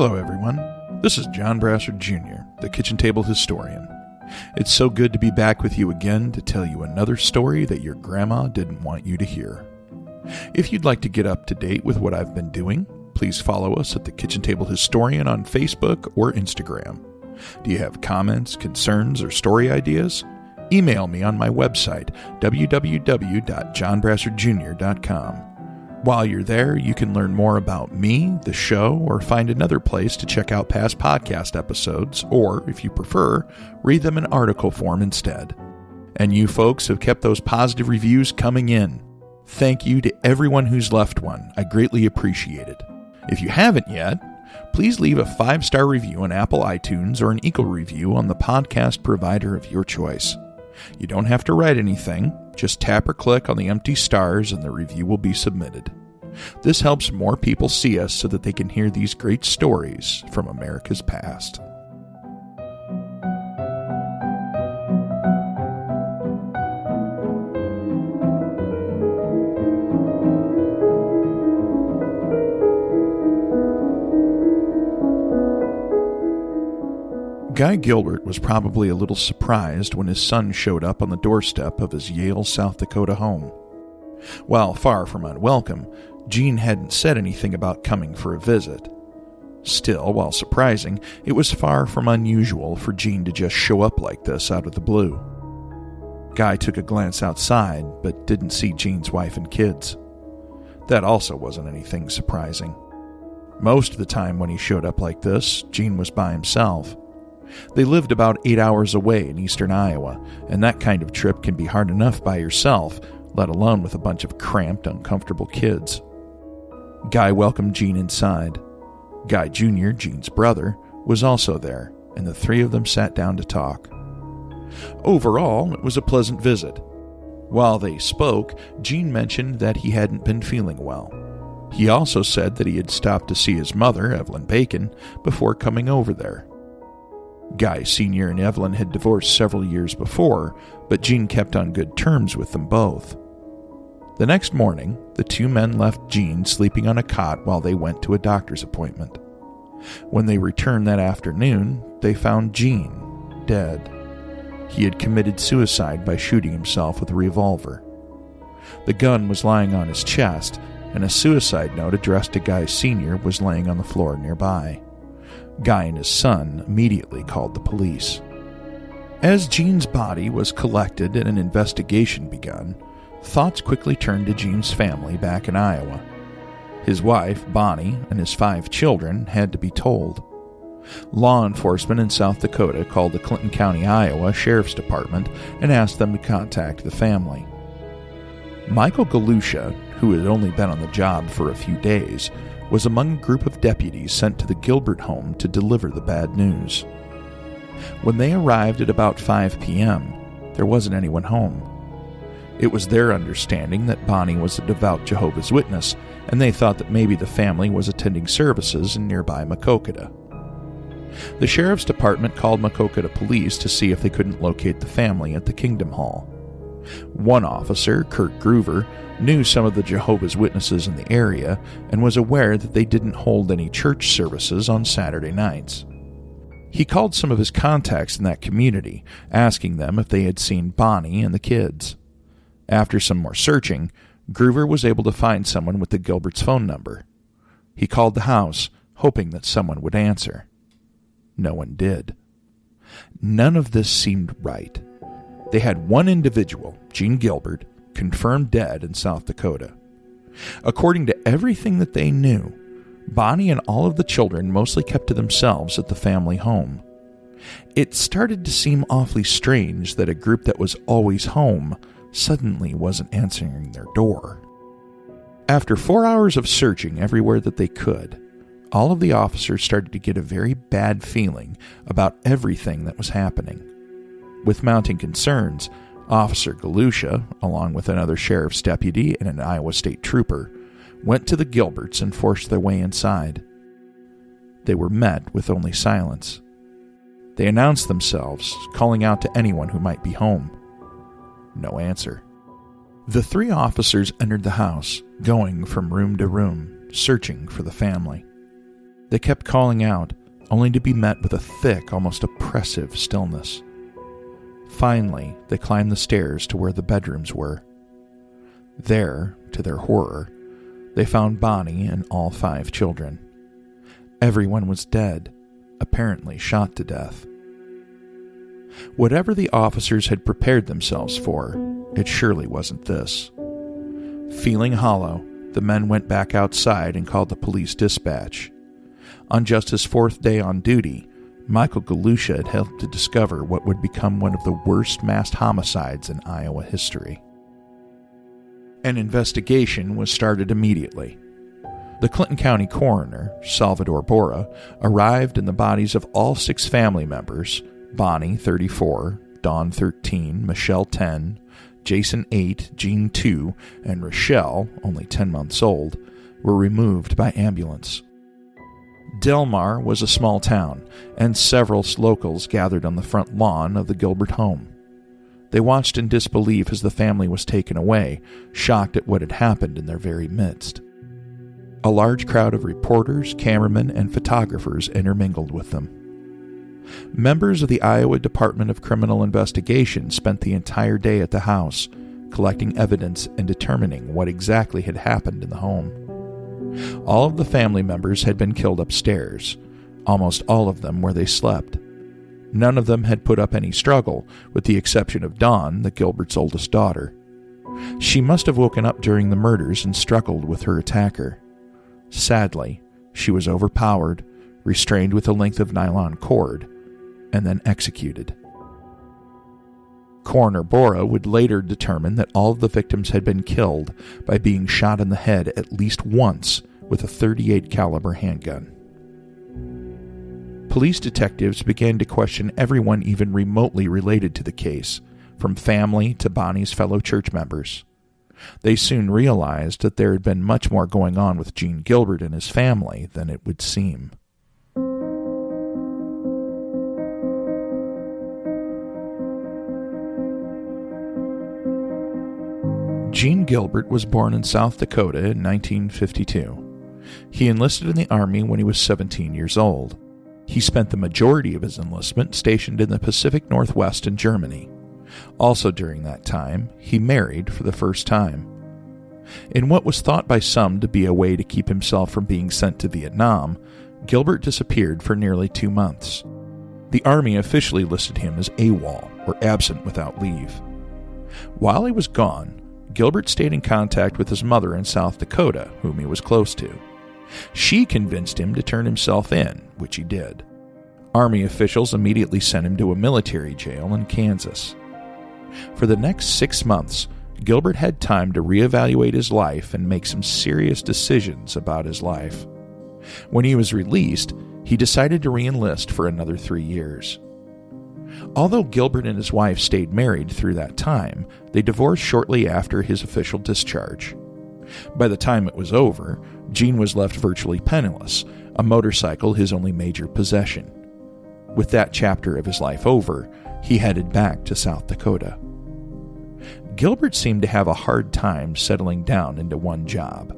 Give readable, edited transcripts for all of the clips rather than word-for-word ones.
Hello, everyone. This is John Brassard Jr., the Kitchen Table Historian. It's so good to be back with you again to tell you another story that your grandma didn't want you to hear. If you'd like to get up to date with what I've been doing, please follow us at the Kitchen Table Historian on Facebook or Instagram. Do you have comments, concerns, or story ideas? Email me on my website, www.johnbrassardjr.com. While you're there, you can learn more about me, the show, or find another place to check out past podcast episodes, or, if you prefer, read them in article form instead. And you folks have kept those positive reviews coming in. Thank you to everyone who's left one. I greatly appreciate it. If you haven't yet, please leave a 5-star review on Apple iTunes or an equal review on the podcast provider of your choice. You don't have to write anything. Just tap or click on the empty stars and the review will be submitted. This helps more people see us so that they can hear these great stories from America's past. Guy Gilbert was probably a little surprised when his son showed up on the doorstep of his Yale, South Dakota home. While far from unwelcome, Gene hadn't said anything about coming for a visit. Still, while surprising, it was far from unusual for Gene to just show up like this out of the blue. Guy took a glance outside, but didn't see Gene's wife and kids. That also wasn't anything surprising. Most of the time when he showed up like this, Gene was by himself. They lived about 8 hours away in eastern Iowa, and that kind of trip can be hard enough by yourself, let alone with a bunch of cramped, uncomfortable kids. Guy welcomed Gene inside. Guy Jr., Gene's brother, was also there, and the three of them sat down to talk. Overall, it was a pleasant visit. While they spoke, Gene mentioned that he hadn't been feeling well. He also said that he had stopped to see his mother, Evelyn Bacon, before coming over there. Guy Sr. and Evelyn had divorced several years before, but Gene kept on good terms with them both. The next morning, the two men left Gene sleeping on a cot while they went to a doctor's appointment. When they returned that afternoon, they found Gene dead. He had committed suicide by shooting himself with a revolver. The gun was lying on his chest, and a suicide note addressed to Guy Sr. was laying on the floor nearby. Guy and his son immediately called the police. As Gene's body was collected and an investigation begun, thoughts quickly turned to Gene's family back in Iowa. His wife, Bonnie, and his 5 children had to be told. Law enforcement in South Dakota called the Clinton County, Iowa Sheriff's Department and asked them to contact the family. Michael Galusha, who had only been on the job for a few days, was among a group of deputies sent to the Gilbert home to deliver the bad news. When they arrived at about 5 p.m., there wasn't anyone home. It was their understanding that Bonnie was a devout Jehovah's Witness, and they thought that maybe the family was attending services in nearby Maquoketa. The sheriff's department called Maquoketa police to see if they couldn't locate the family at the Kingdom Hall. One officer, Kurt Groover, knew some of the Jehovah's Witnesses in the area and was aware that they didn't hold any church services on Saturday nights. He called some of his contacts in that community, asking them if they had seen Bonnie and the kids. After some more searching, Groover was able to find someone with the Gilbert's phone number. He called the house, hoping that someone would answer. No one did. None of this seemed right. They had one individual, Gene Gilbert, confirmed dead in South Dakota. According to everything that they knew, Bonnie and all of the children mostly kept to themselves at the family home. It started to seem awfully strange that a group that was always home suddenly wasn't answering their door. After 4 hours of searching everywhere that they could, all of the officers started to get a very bad feeling about everything that was happening. With mounting concerns, Officer Galusha, along with another sheriff's deputy and an Iowa State trooper, went to the Gilberts and forced their way inside. They were met with only silence. They announced themselves, calling out to anyone who might be home. No answer. The 3 officers entered the house, going from room to room, searching for the family. They kept calling out, only to be met with a thick, almost oppressive stillness. Finally, they climbed the stairs to where the bedrooms were. There, to their horror, they found Bonnie and all 5 children. Everyone was dead, apparently shot to death. Whatever the officers had prepared themselves for, it surely wasn't this. Feeling hollow, the men went back outside and called the police dispatch. On just his 4th day on duty, Michael Galusha had helped to discover what would become one of the worst mass homicides in Iowa history. An investigation was started immediately. The Clinton County coroner, Salvador Borra, arrived and the bodies of all 6 family members, Bonnie, 34, Dawn, 13, Michelle, 10, Jason, 8, Jean, 2, and Rochelle, only 10 months old, were removed by ambulance. Delmar was a small town, and several locals gathered on the front lawn of the Gilbert home. They watched in disbelief as the family was taken away, shocked at what had happened in their very midst. A large crowd of reporters, cameramen, and photographers intermingled with them. Members of the Iowa Department of Criminal Investigation spent the entire day at the house, collecting evidence and determining what exactly had happened in the home. All of the family members had been killed upstairs, almost all of them where they slept. None of them had put up any struggle, with the exception of Dawn, the Gilbert's oldest daughter. She must have woken up during the murders and struggled with her attacker. Sadly, she was overpowered, restrained with a length of nylon cord, and then executed. Coroner Borra would later determine that all of the victims had been killed by being shot in the head at least once with a .38 caliber handgun. Police detectives began to question everyone even remotely related to the case, from family to Bonnie's fellow church members. They soon realized that there had been much more going on with Gene Gilbert and his family than it would seem. Gene Gilbert was born in South Dakota in 1952. He enlisted in the Army when he was 17 years old. He spent the majority of his enlistment stationed in the Pacific Northwest in Germany. Also during that time, he married for the first time. In what was thought by some to be a way to keep himself from being sent to Vietnam, Gilbert disappeared for nearly 2 months. The Army officially listed him as AWOL, or absent without leave. While he was gone, Gilbert stayed in contact with his mother in South Dakota, whom he was close to. She convinced him to turn himself in, which he did. Army officials immediately sent him to a military jail in Kansas. For the next 6 months, Gilbert had time to reevaluate his life and make some serious decisions about his life. When he was released, he decided to re-enlist for another 3 years. Although Gilbert and his wife stayed married through that time, they divorced shortly after his official discharge. By the time it was over, Gene was left virtually penniless, a motorcycle his only major possession. With that chapter of his life over, he headed back to South Dakota. Gilbert seemed to have a hard time settling down into one job.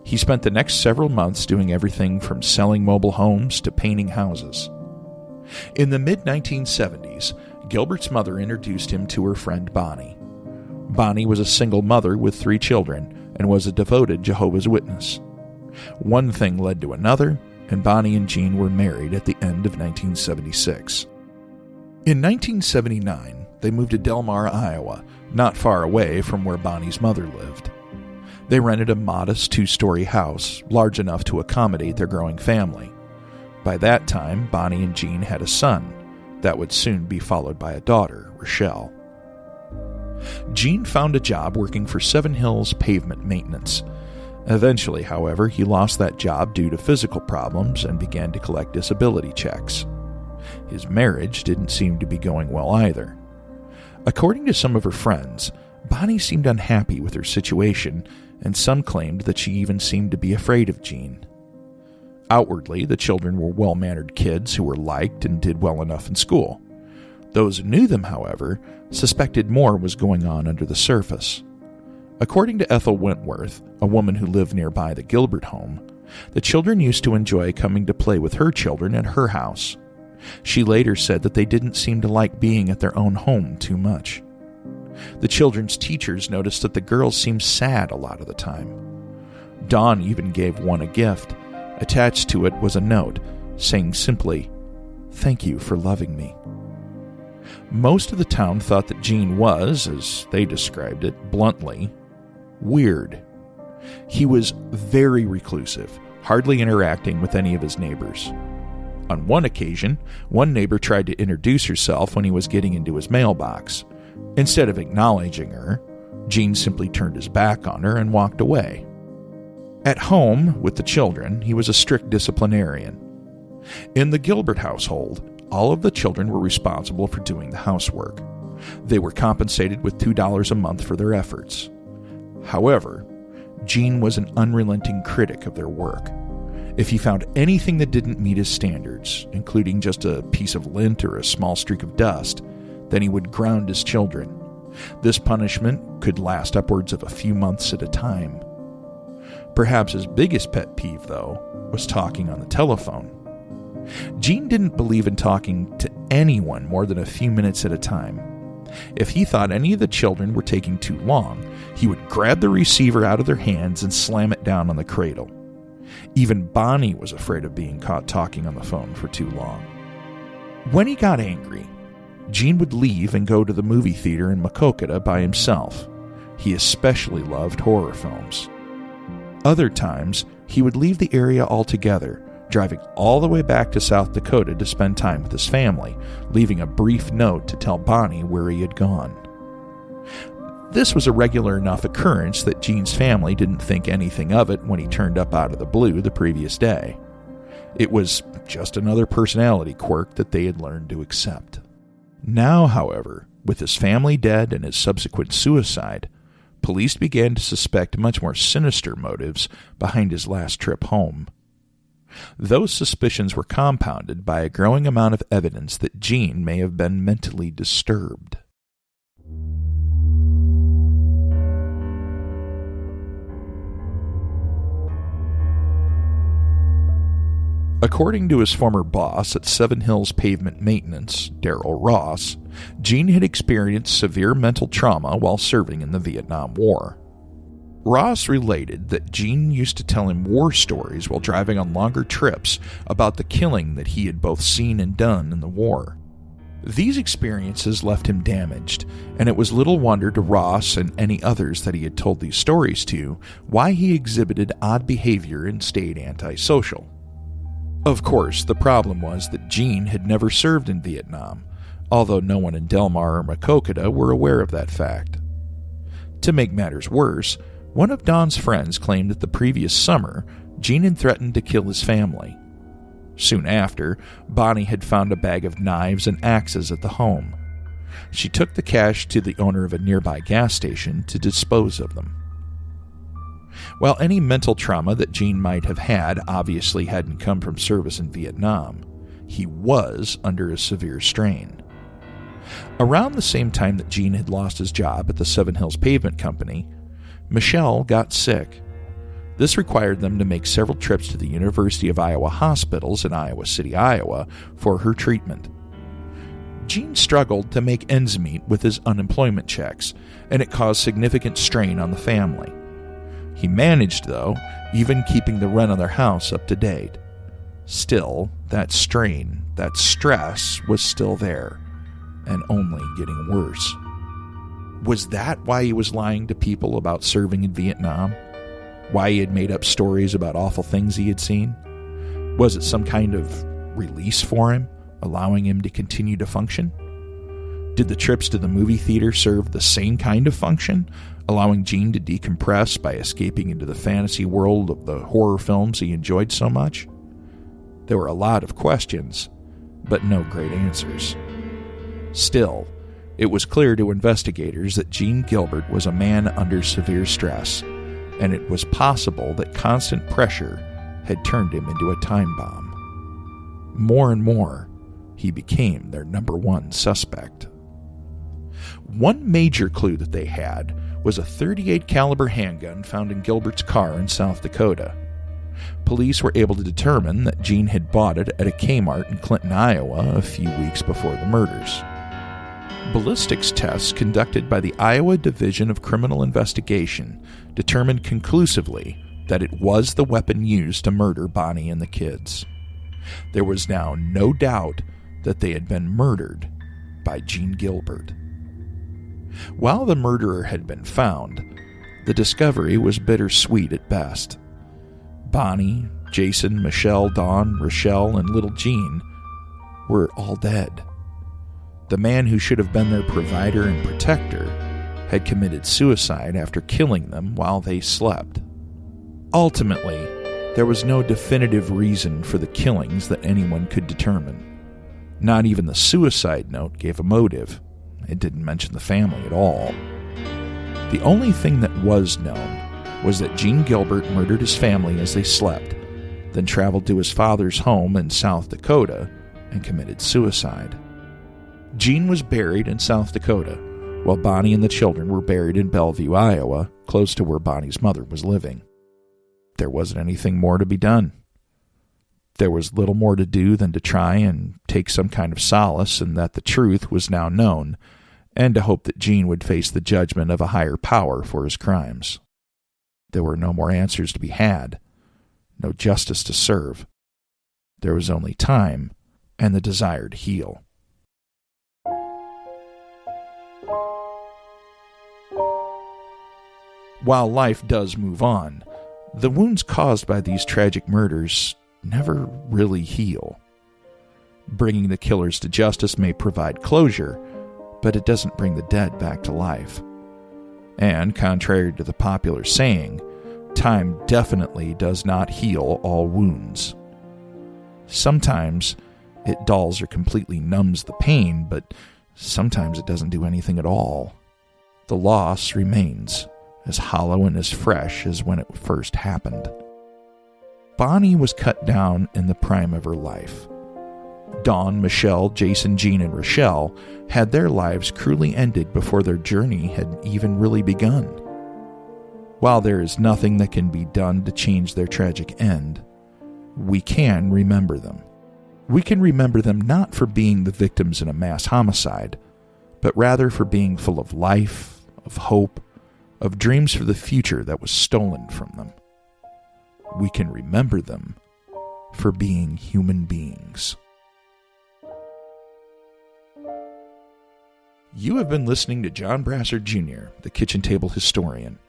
He spent the next several months doing everything from selling mobile homes to painting houses. In the mid-1970s, Gilbert's mother introduced him to her friend Bonnie. Bonnie was a single mother with 3 children and was a devoted Jehovah's Witness. One thing led to another, and Bonnie and Gene were married at the end of 1976. In 1979, they moved to Delmar, Iowa, not far away from where Bonnie's mother lived. They rented a modest 2-story house, large enough to accommodate their growing family. By that time, Bonnie and Gene had a son that would soon be followed by a daughter, Rochelle. Gene found a job working for Seven Hills Pavement Maintenance. Eventually, however, he lost that job due to physical problems and began to collect disability checks. His marriage didn't seem to be going well either. According to some of her friends, Bonnie seemed unhappy with her situation, and some claimed that she even seemed to be afraid of Gene. Outwardly, the children were well-mannered kids who were liked and did well enough in school. Those who knew them, however, suspected more was going on under the surface. According to Ethel Wentworth, a woman who lived nearby the Gilbert home, The children used to enjoy coming to play with her children at her house. She later said that they didn't seem to like being at their own home too much. The children's teachers noticed that the girls seemed sad a lot of the time. Dawn even gave one a gift. Attached to it was a note saying simply, "Thank you for loving me." Most of the town thought that Gene was, as they described it bluntly, weird. He was very reclusive, hardly interacting with any of his neighbors. On one occasion, one neighbor tried to introduce herself when he was getting into his mailbox. Instead of acknowledging her, Gene simply turned his back on her and walked away. At home, with the children, he was a strict disciplinarian. In the Gilbert household, all of the children were responsible for doing the housework. They were compensated with $2 a month for their efforts. However, Gene was an unrelenting critic of their work. If he found anything that didn't meet his standards, including just a piece of lint or a small streak of dust, then he would ground his children. This punishment could last upwards of a few months at a time. Perhaps his biggest pet peeve, though, was talking on the telephone. Gene didn't believe in talking to anyone more than a few minutes at a time. If he thought any of the children were taking too long, he would grab the receiver out of their hands and slam it down on the cradle. Even Bonnie was afraid of being caught talking on the phone for too long. When he got angry, Gene would leave and go to the movie theater in Maquoketa by himself. He especially loved horror films. Other times, he would leave the area altogether, driving all the way back to South Dakota to spend time with his family, leaving a brief note to tell Bonnie where he had gone. This was a regular enough occurrence that Gene's family didn't think anything of it when he turned up out of the blue the previous day. It was just another personality quirk that they had learned to accept. Now, however, with his family dead and his subsequent suicide, police began to suspect much more sinister motives behind his last trip home. Those suspicions were compounded by a growing amount of evidence that Gene may have been mentally disturbed. According to his former boss at Seven Hills Pavement Maintenance, Darrell Ross, Gene had experienced severe mental trauma while serving in the Vietnam War. Ross related that Gene used to tell him war stories while driving on longer trips about the killing that he had both seen and done in the war. These experiences left him damaged, and it was little wonder to Ross and any others that he had told these stories to why he exhibited odd behavior and stayed antisocial. Of course, the problem was that Gene had never served in Vietnam, although no one in Delmar or Maquoketa were aware of that fact. To make matters worse, one of Don's friends claimed that the previous summer, Gene had threatened to kill his family. Soon after, Bonnie had found a bag of knives and axes at the home. She took the cash to the owner of a nearby gas station to dispose of them. While any mental trauma that Gene might have had obviously hadn't come from service in Vietnam, he was under a severe strain. Around the same time that Gene had lost his job at the Seven Hills Pavement Company, Michelle got sick. This required them to make several trips to the University of Iowa hospitals in Iowa City, Iowa, for her treatment. Gene struggled to make ends meet with his unemployment checks, and it caused significant strain on the family. He managed, though, even keeping the rent on their house up to date. Still, that strain, that stress, was still there, and only getting worse. Was that why he was lying to people about serving in Vietnam? Why he had made up stories about awful things he had seen? Was it some kind of release for him, allowing him to continue to function? Did the trips to the movie theater serve the same kind of function, allowing Gene to decompress by escaping into the fantasy world of the horror films he enjoyed so much? There were a lot of questions, but no great answers. Still, it was clear to investigators that Gene Gilbert was a man under severe stress, and it was possible that constant pressure had turned him into a time bomb. More and more, he became their number one suspect. One major clue that they had was a .38 caliber handgun found in Gilbert's car in South Dakota. police were able to determine that Jean had bought it at a Kmart in Clinton, Iowa, a few weeks before the murders. Ballistics tests conducted by the Iowa Division of Criminal Investigation determined conclusively that it was the weapon used to murder Bonnie and the kids. There was now no doubt that they had been murdered by Jean Gilbert. While the murderer had been found, the discovery was bittersweet at best. Bonnie, Jason, Michelle, Dawn, Rochelle, and little Jean were all dead. The man who should have been their provider and protector had committed suicide after killing them while they slept. Ultimately, there was no definitive reason for the killings that anyone could determine. Not even the suicide note gave a motive. It didn't mention the family at all. The only thing that was known was that Jean Gilbert murdered his family as they slept, then traveled to his father's home in South Dakota and committed suicide. Jean was buried in South Dakota, while Bonnie and the children were buried in Bellevue, Iowa, close to where Bonnie's mother was living. There wasn't anything more to be done. There was little more to do than to try and take some kind of solace in that the truth was now known, and to hope that Jean would face the judgment of a higher power for his crimes. There were no more answers to be had, no justice to serve. There was only time and the desire to heal. While life does move on, the wounds caused by these tragic murders never really heal. Bringing the killers to justice may provide closure, but it doesn't bring the dead back to life. And, contrary to the popular saying, time definitely does not heal all wounds. Sometimes it dulls or completely numbs the pain, but sometimes it doesn't do anything at all. The loss remains as hollow and as fresh as when it first happened. Bonnie was cut down in the prime of her life. Dawn, Michelle, Jason, Jean, and Rochelle had their lives cruelly ended before their journey had even really begun. While there is nothing that can be done to change their tragic end, we can remember them. We can remember them not for being the victims in a mass homicide, but rather for being full of life, of hope, of dreams for the future that was stolen from them. We can remember them for being human beings. You have been listening to John Brassard Jr., the Kitchen Table Historian.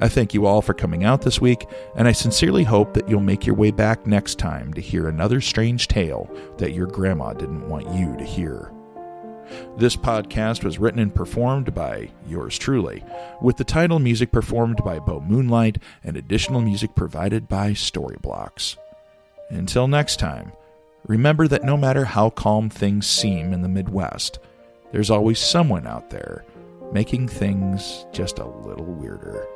I thank you all for coming out this week, and I sincerely hope that you'll make your way back next time to hear another strange tale that your grandma didn't want you to hear. This podcast was written and performed by yours truly, with the title music performed by Bo Moonlight and additional music provided by Storyblocks. Until next time, remember that no matter how calm things seem in the Midwest, there's always someone out there making things just a little weirder.